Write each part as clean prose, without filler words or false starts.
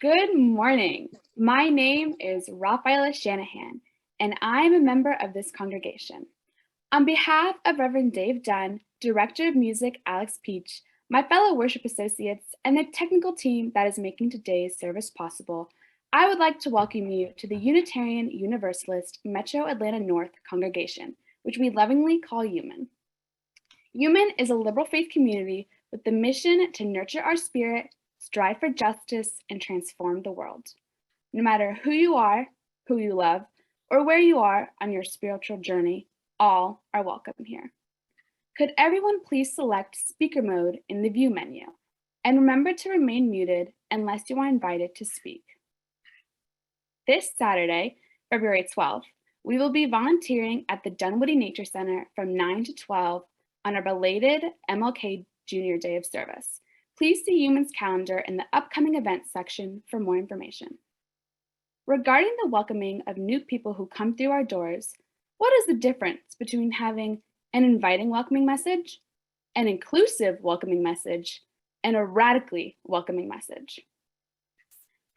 Good morning. My name is Raphaela Shanahan, and I'm a member of this congregation. On behalf of Reverend Dave Dunn, Director of Music Alex Peach, my fellow worship associates, and the technical team that is making today's service possible, I would like to welcome you to the Unitarian Universalist Metro Atlanta North congregation, which we lovingly call UUMAN. UUMAN is a liberal faith community with the mission to nurture our spirit, strive for justice, and transform the world. No matter who you are, who you love, or where you are on your spiritual journey, all are welcome here. Could everyone please select speaker mode in the view menu, and remember to remain muted unless you are invited to speak. This Saturday, February 12th, we will be volunteering at the Dunwoody Nature Center from 9 to 12 on our belated MLK Junior Day of Service. Please see UUMAN's calendar in the upcoming events section for more information. Regarding the welcoming of new people who come through our doors, what is the difference between having an inviting welcoming message, an inclusive welcoming message, and a radically welcoming message?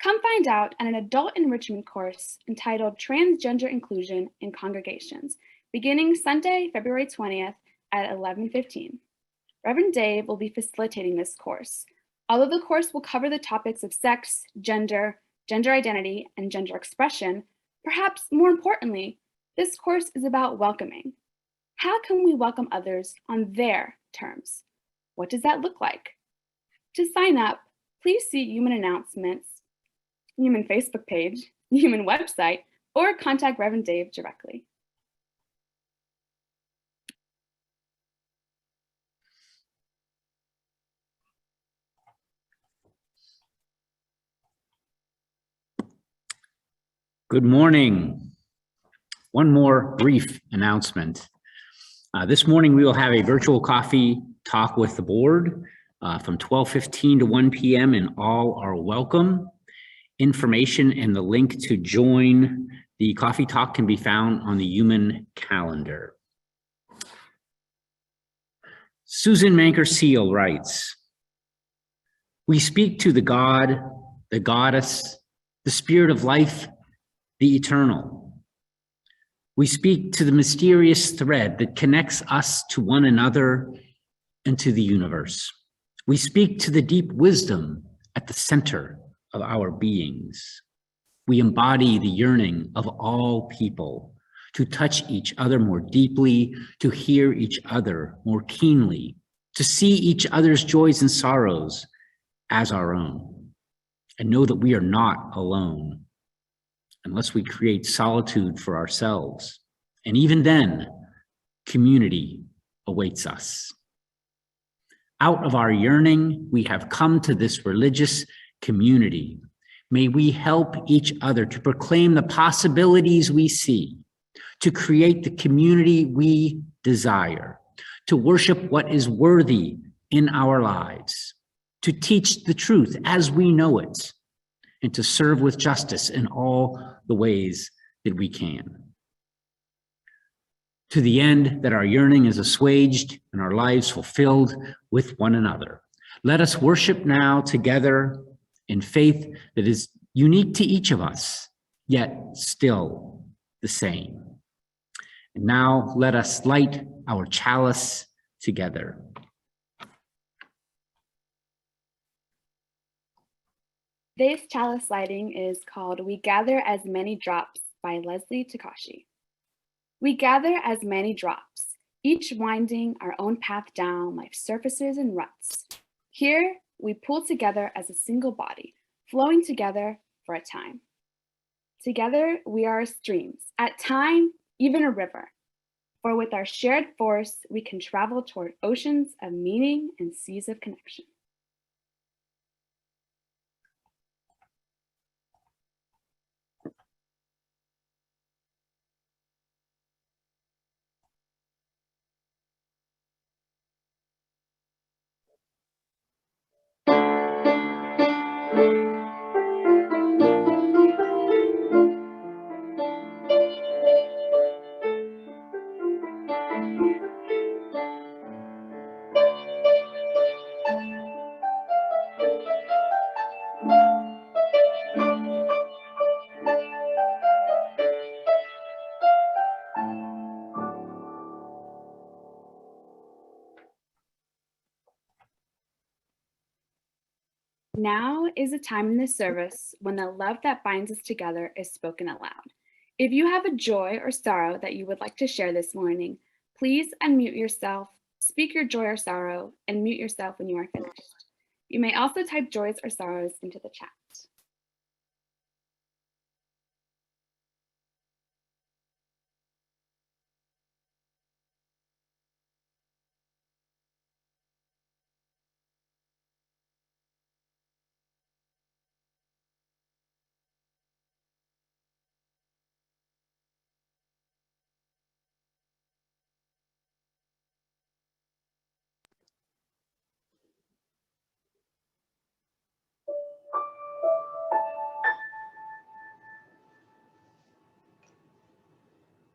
Come find out on an adult enrichment course entitled Transgender Inclusion in Congregations, beginning Sunday, February 20th at 11:15. Reverend Dave will be facilitating this course. Although the course will cover the topics of sex, gender, gender identity, and gender expression, perhaps more importantly, this course is about welcoming. How can we welcome others on their terms? What does that look like? To sign up, please see UUMAN announcements, UUMAN Facebook page, UUMAN website, or contact Reverend Dave directly. Good morning. One more brief announcement. This morning we will have a virtual coffee talk with the board from 12:15 to 1 p.m. and all are welcome. Information and the link to join the coffee talk can be found on the UUMAN calendar. Susan Manker Seal writes, "We speak to the God, the goddess, the spirit of life, the eternal. We speak to the mysterious thread that connects us to one another and to the universe. We speak to the deep wisdom at the center of our beings. We embody the yearning of all people to touch each other more deeply, to hear each other more keenly, to see each other's joys and sorrows as our own, and know that we are not alone unless we create solitude for ourselves. And even then, community awaits us. Out of our yearning, we have come to this religious community. May we help each other to proclaim the possibilities we see, to create the community we desire, to worship what is worthy in our lives, to teach the truth as we know it, and to serve with justice in all the ways that we can. To the end that our yearning is assuaged and our lives fulfilled with one another. Let us worship now together in faith that is unique to each of us, yet still the same. And now let us light our chalice together. Today's chalice lighting is called We Gather as Many Drops by Leslie Takashi. We gather as many drops, each winding our own path down life's surfaces and ruts. Here, we pull together as a single body, flowing together for a time. Together, we are streams, at time, even a river. For with our shared force, we can travel toward oceans of meaning and seas of connection. Now is a time in the service when the love that binds us together is spoken aloud. If you have a joy or sorrow that you would like to share this morning, please unmute yourself, speak your joy or sorrow, and mute yourself when you are finished. You may also type joys or sorrows into the chat.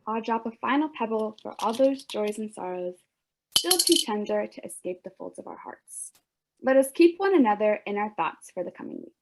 I'll drop a final pebble for all those joys and sorrows, still too tender to escape the folds of our hearts. Let us keep one another in our thoughts for the coming week.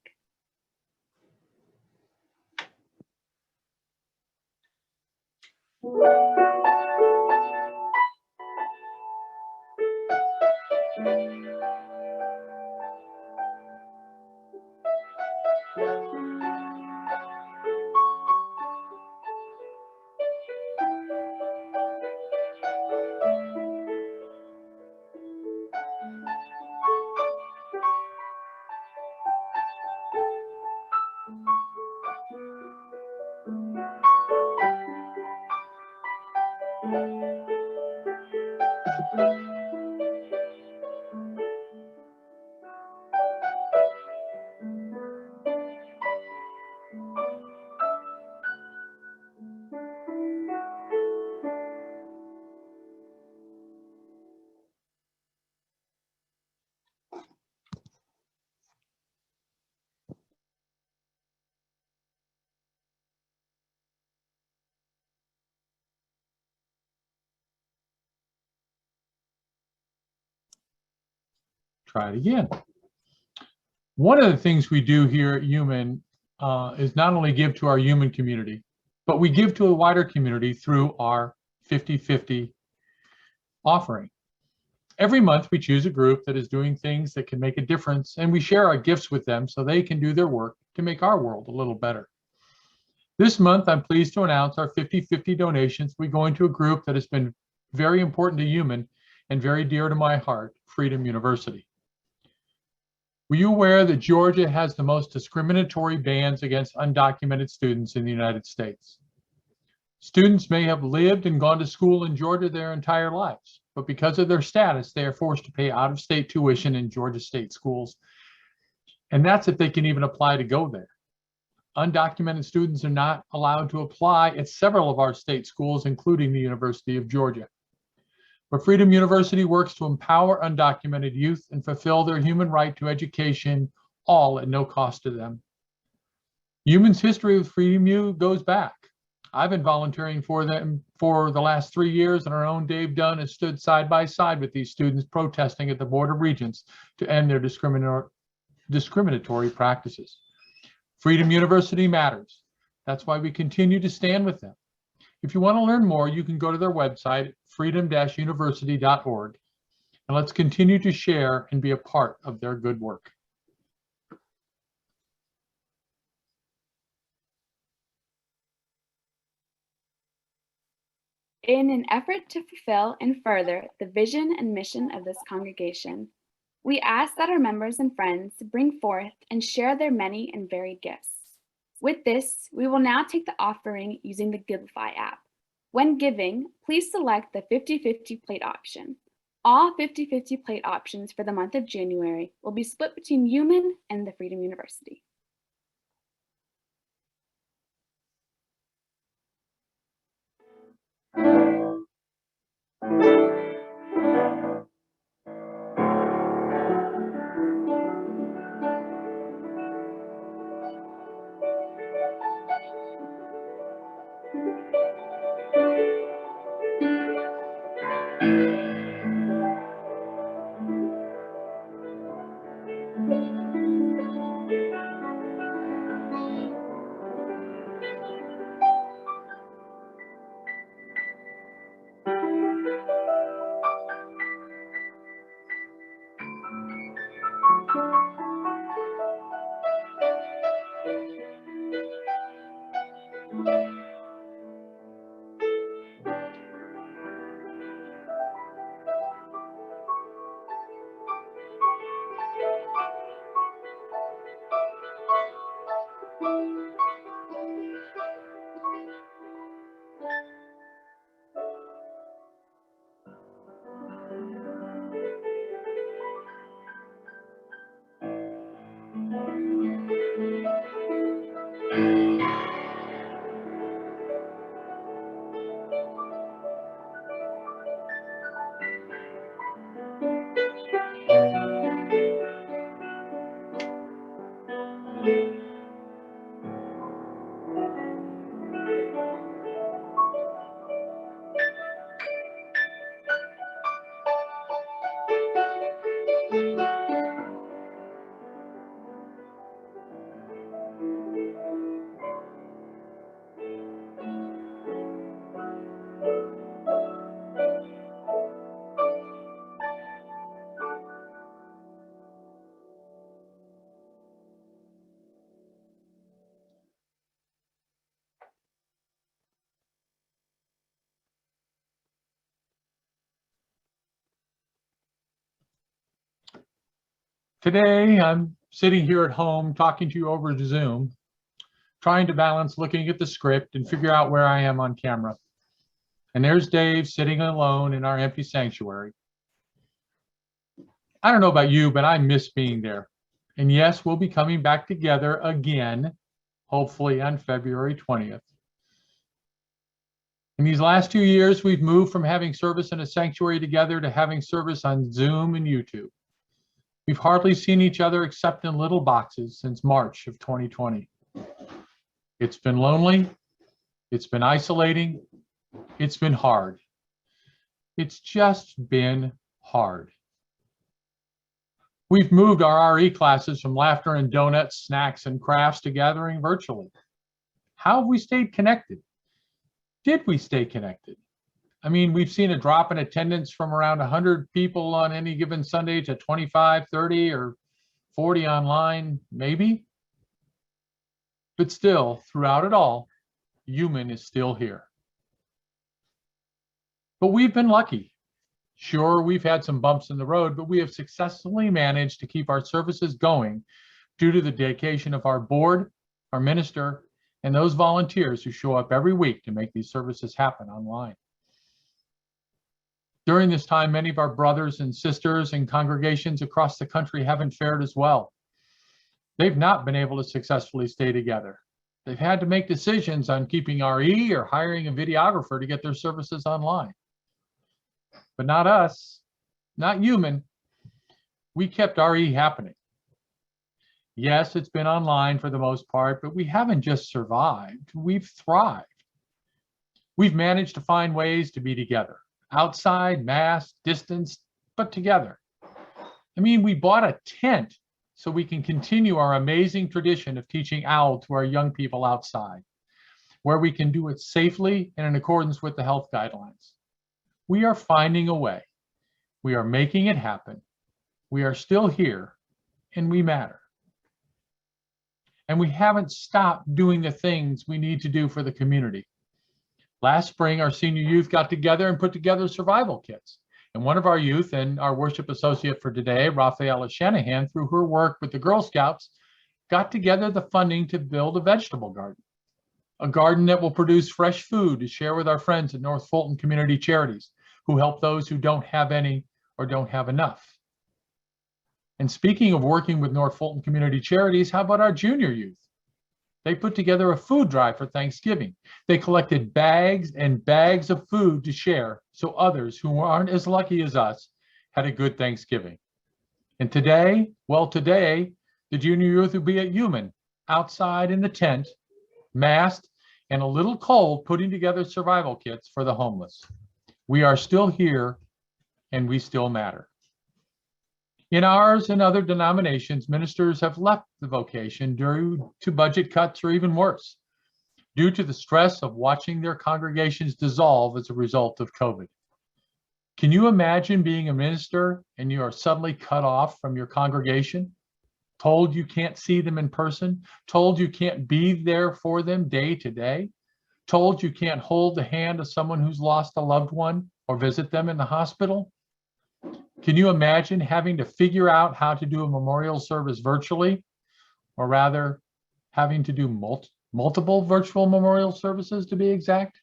Try it again. One of the things we do here at UUMAN is not only give to our UUMAN community, but we give to a wider community through our 50/50 offering. Every month we choose a group that is doing things that can make a difference, and we share our gifts with them so they can do their work to make our world a little better. This month, I'm pleased to announce our 50/50 donations. We go into a group that has been very important to UUMAN and very dear to my heart, Freedom University. Were you aware that Georgia has the most discriminatory bans against undocumented students in the United States? Students may have lived and gone to school in Georgia their entire lives, but because of their status, they are forced to pay out-of-state tuition in Georgia state schools. And that's if they can even apply to go there. Undocumented students are not allowed to apply at several of our state schools, including the University of Georgia. But Freedom University works to empower undocumented youth and fulfill their human right to education, all at no cost to them. UUMAN's history with Freedom U goes back. I've been volunteering for them for the last 3 years, and our own Dave Dunn has stood side by side with these students protesting at the Board of Regents to end their discriminatory practices. Freedom University matters. That's why we continue to stand with them. If you want to learn more, you can go to their website, freedom-university.org, and let's continue to share and be a part of their good work. In an effort to fulfill and further the vision and mission of this congregation, we ask that our members and friends bring forth and share their many and varied gifts. With this, we will now take the offering using the Giveify app. When giving, please select the 50-50 plate option. All 50-50 plate options for the month of January will be split between UUMAN and the Freedom University. Today, I'm sitting here at home talking to you over Zoom, trying to balance looking at the script and figure out where I am on camera. And there's Dave sitting alone in our empty sanctuary. I don't know about you, but I miss being there. And yes, we'll be coming back together again, hopefully on February 20th. In these last 2 years, we've moved from having service in a sanctuary together to having service on Zoom and YouTube. We've hardly seen each other except in little boxes since March of 2020. It's been lonely. It's been isolating. It's been hard. It's just been hard. We've moved our RE classes from laughter and donuts, snacks, and crafts to gathering virtually. How have we stayed connected? Did we stay connected? I mean, we've seen a drop in attendance from around 100 people on any given Sunday to 25, 30, or 40 online, maybe. But still, throughout it all, UUMAN is still here. But we've been lucky. Sure, we've had some bumps in the road, but we have successfully managed to keep our services going due to the dedication of our board, our minister, and those volunteers who show up every week to make these services happen online. During this time, many of our brothers and sisters and congregations across the country haven't fared as well. They've not been able to successfully stay together. They've had to make decisions on keeping RE or hiring a videographer to get their services online. But not us, not UUMAN. We kept RE happening. Yes, it's been online for the most part, but we haven't just survived, we've thrived. We've managed to find ways to be together. Outside, masked, distanced, but together. I mean, we bought a tent so we can continue our amazing tradition of teaching OWL to our young people outside. where we can do it safely and in accordance with the health guidelines. We are finding a way. We are making it happen. We are still here, and we matter. And we haven't stopped doing the things we need to do for the community. Last spring, our senior youth got together and put together survival kits. And one of our youth and our worship associate for today, Rafaela Shanahan, through her work with the Girl Scouts, got together the funding to build a vegetable garden. A garden that will produce fresh food to share with our friends at North Fulton Community Charities, who help those who don't have any or don't have enough. And speaking of working with North Fulton Community Charities, how about our junior youth? They put together a food drive for Thanksgiving. They collected bags and bags of food to share so others who aren't as lucky as us had a good Thanksgiving. And today, the junior youth will be at UUMAN, outside in the tent, masked and a little cold, putting together survival kits for the homeless. We are still here, and we still matter. In ours and other denominations, ministers have left the vocation due to budget cuts or even worse, due to the stress of watching their congregations dissolve as a result of COVID. Can you imagine being a minister and you are suddenly cut off from your congregation, told you can't see them in person, told you can't be there for them day to day, told you can't hold the hand of someone who's lost a loved one or visit them in the hospital? Can you imagine having to figure out how to do a memorial service virtually, or rather having to do multiple virtual memorial services to be exact?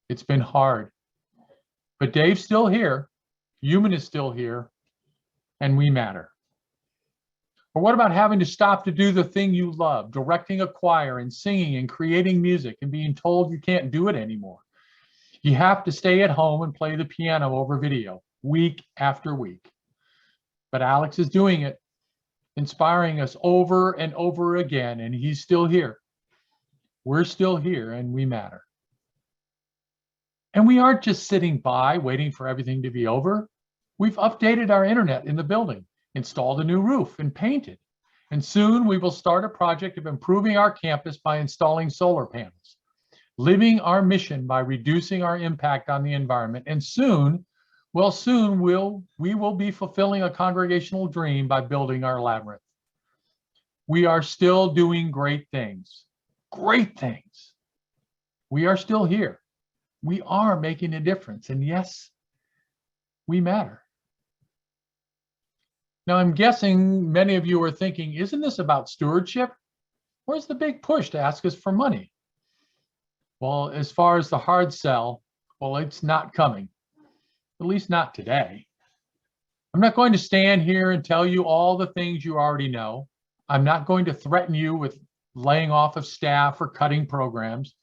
It's been hard, but Dave's still here, UUMAN is still here, and we matter. Or what about having to stop to do the thing you love, directing a choir and singing and creating music and being told you can't do it anymore? You have to stay at home and play the piano over video, week after week. But Alex is doing it, inspiring us over and over again, and he's still here. We're still here, and we matter. And we aren't just sitting by waiting for everything to be over. We've updated our internet in the building, installed a new roof, and painted. And soon we will start a project of improving our campus by installing solar panels, living our mission by reducing our impact on the environment. And soon we will be fulfilling a congregational dream by building our labyrinth. We are still doing great things. Great things. We are still here. We are making a difference. And yes, we matter. Now, I'm guessing many of you are thinking, isn't this about stewardship? Where's the big push to ask us for money? Well, as far as the hard sell, well, it's not coming, at least not today. I'm not going to stand here and tell you all the things you already know. I'm not going to threaten you with laying off of staff or cutting programs.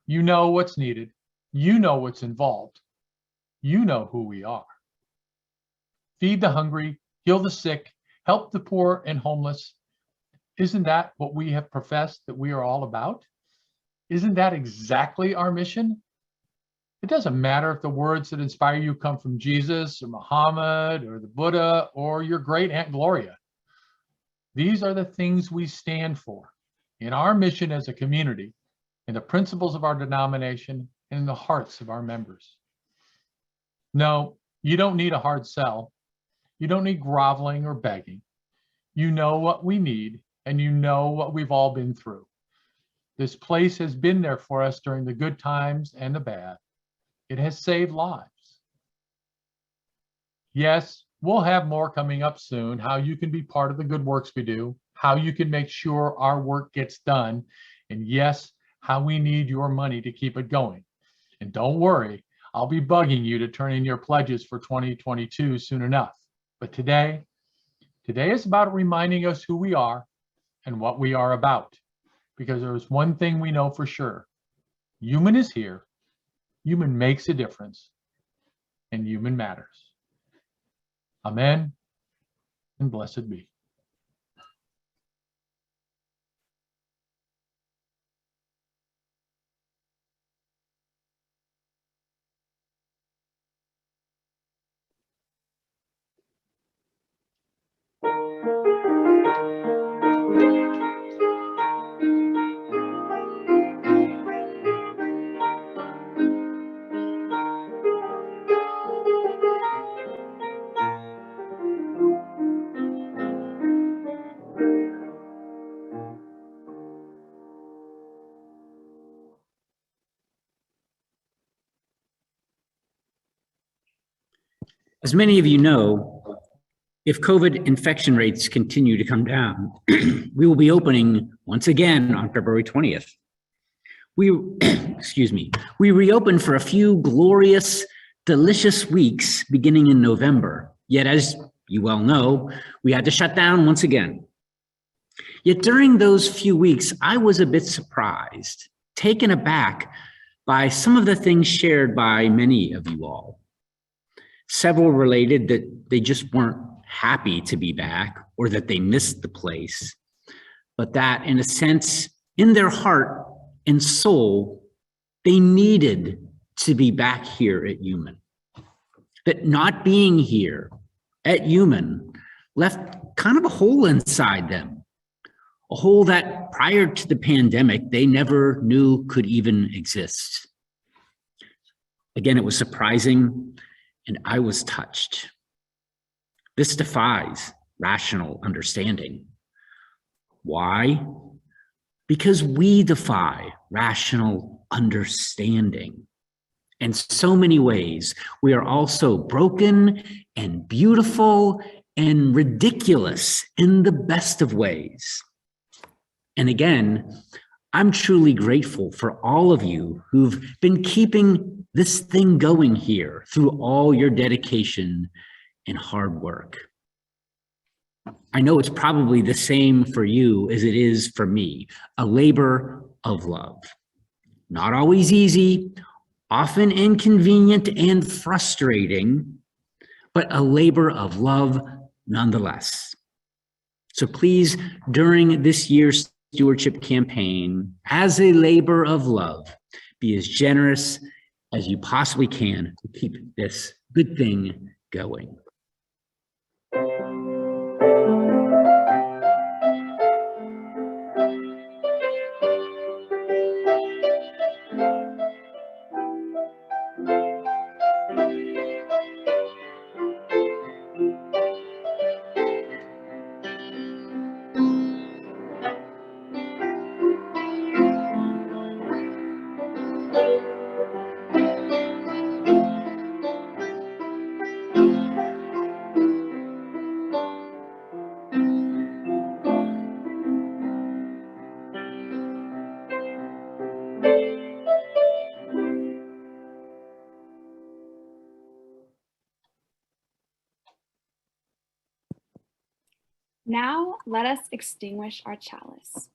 You know what's needed. You know what's involved. You know who we are. Feed the hungry, heal the sick, help the poor and homeless. Isn't that what we have professed that we are all about? Isn't that exactly our mission? It doesn't matter if the words that inspire you come from Jesus or Muhammad or the Buddha or your great Aunt Gloria. These are the things we stand for in our mission as a community, in the principles of our denomination, and in the hearts of our members. No, you don't need a hard sell. You don't need groveling or begging. You know what we need, and you know what we've all been through. This place has been there for us during the good times and the bad. It has saved lives. Yes, we'll have more coming up soon, how you can be part of the good works we do, how you can make sure our work gets done, and yes, how we need your money to keep it going. And don't worry, I'll be bugging you to turn in your pledges for 2022 soon enough. But today is about reminding us who we are and what we are about. Because there's one thing we know for sure. UUMAN is here. UUMAN makes a difference. And UUMAN matters. Amen and blessed be. As many of you know, if COVID infection rates continue to come down, we will be opening once again on February 20th. Excuse me, we reopened for a few glorious, delicious weeks beginning in November. Yet, as you well know, we had to shut down once again. Yet during those few weeks, I was a bit surprised, taken aback by some of the things shared by many of you all. Several related that they just weren't happy to be back or that they missed the place, but that in a sense, in their heart and soul, they needed to be back here at UUMAN. That not being here at UUMAN left kind of a hole inside them, a hole that prior to the pandemic, they never knew could even exist. Again, it was surprising, and I was touched. This defies rational understanding. Why? Because we defy rational understanding. In so many ways, we are also broken and beautiful and ridiculous in the best of ways. And again, I'm truly grateful for all of you who've been keeping this thing going here through all your dedication and hard work. I know it's probably the same for you as it is for me, a labor of love. Not always easy, often inconvenient and frustrating, but a labor of love nonetheless. So please, during this year's stewardship campaign, as a labor of love, be as generous as you possibly can to keep this good thing going. Now let us extinguish our chalice.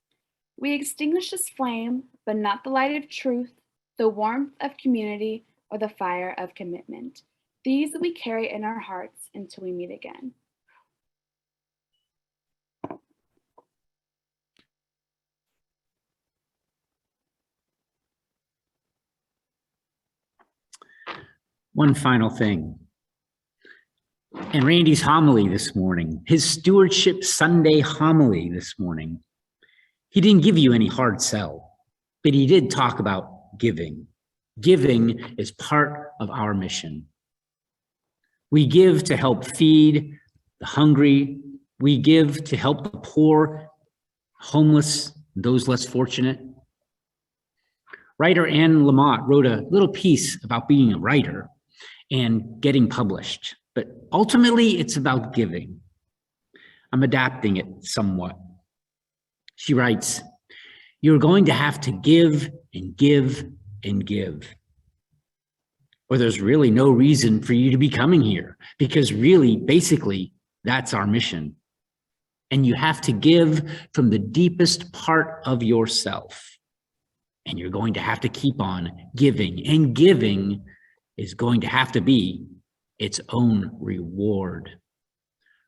We extinguish this flame, but not the light of truth, the warmth of community, or the fire of commitment. These we carry in our hearts until we meet again. One final thing. In Randy's homily this morning, his Stewardship Sunday homily this morning, he didn't give you any hard sell, but he did talk about giving. Giving is part of our mission. We give to help feed the hungry. We give to help the poor, homeless, those less fortunate. Writer Anne Lamott wrote a little piece about being a writer and getting published, but ultimately it's about giving. I'm adapting it somewhat. She writes, "You're going to have to give and give and give. Or there's really no reason for you to be coming here, because really, basically, that's our mission. And you have to give from the deepest part of yourself. And you're going to have to keep on giving, and giving is going to have to be its own reward.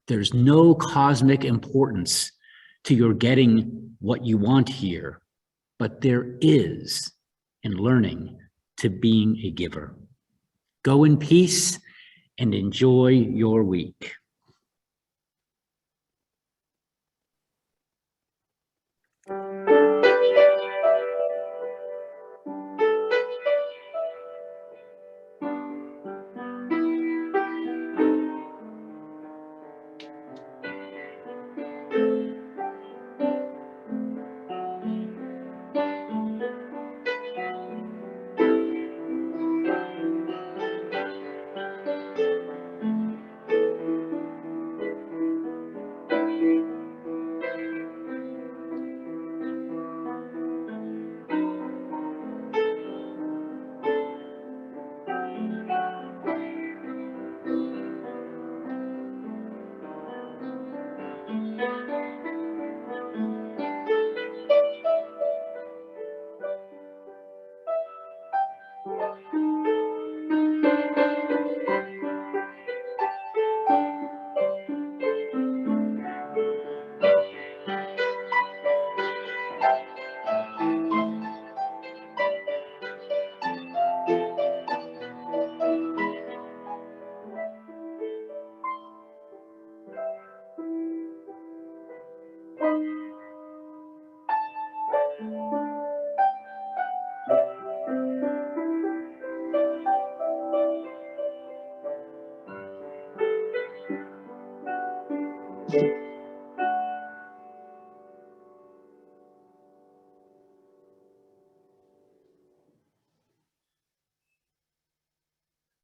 There's no cosmic importance to your getting what you want here, but there is in learning to being a giver. Go in peace and enjoy your week." you.